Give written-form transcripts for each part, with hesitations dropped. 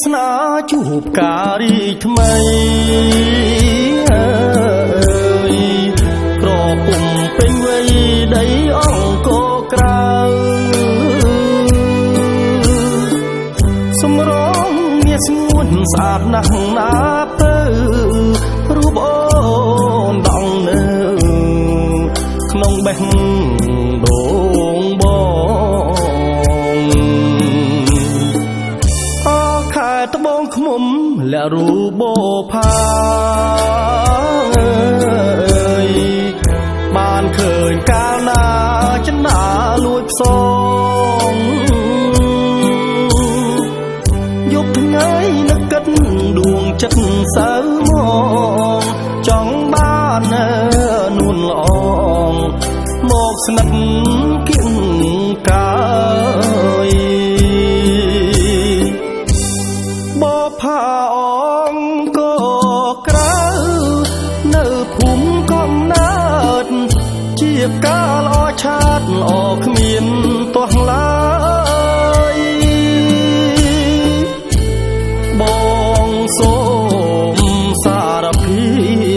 ស្នាជួបការីថ្មីក្រពុំពេញវ័យដីអង្គក្រៅសម្រងមាសស្ងួនស្អាតណាស់ណាទៅរូបអូនដងនៅក្នុងបេះដូងបងខែត្បូងឃ្មុំលាក់រូបបោផាបានឃើញកាលណាចិនណាលួចផ្សងយប់ថ្ងៃនឹកគិតដួងចិត្តសៅមកចង់បាននួនល្អងមកស្និទ្ធគៀងកាយបោផាអង្គក្រៅនៅភូមិកំណើតជាកាលល្អឆាតល្អគ្មានទាស់ឡើយបងសូមសារភា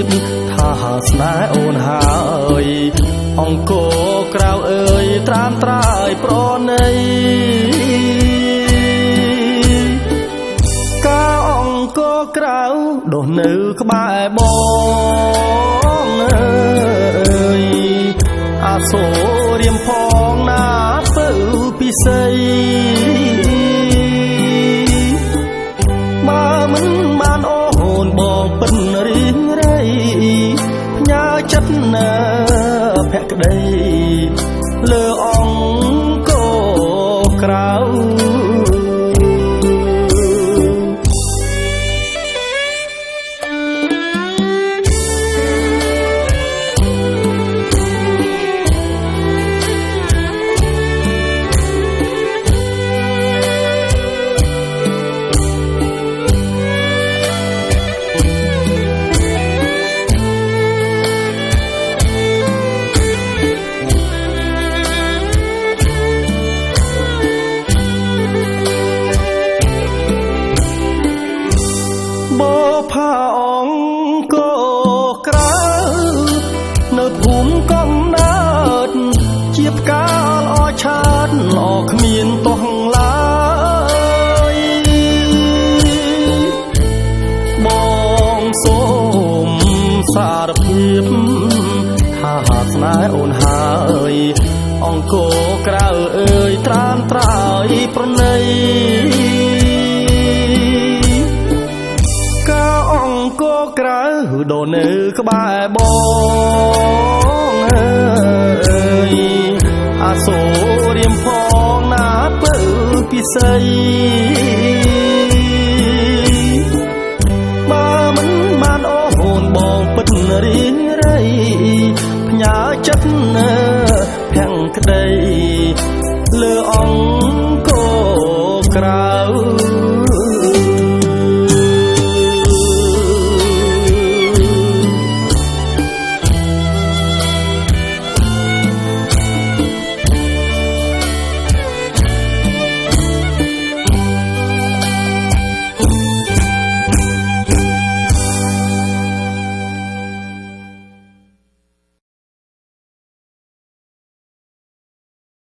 ពថាស្នេហ៍អូនហើយអង្គក្រៅអើយត្រាំត្រើយប្រណីការអង្គក្រៅដុះនៅក្បែរបងអាសូររៀមផងណាពៅពិសីបើមិនបានអូនបងពិនរីងរៃផ្ញើចិត្តណាភក្តីលើអង្គក្រៅបោផាអង្គក្រៅនៅភូមិកំណើតជាផ្កាល្អឆាតល្អគ្មានទាស់ឡើយបងសូមសារភាពថាស្នេហ៍អូនហើយអង្គក្រៅអើយត្រានត្រើយប្រណីអង្គក្រៅដូននៅក្បែរបងអាសូររៀមផងណាពៅពិសីបើមិនបានអូនបងពិតរីងរៃផ្ញើចិត្តភក្តីលើអង្គក្រៅ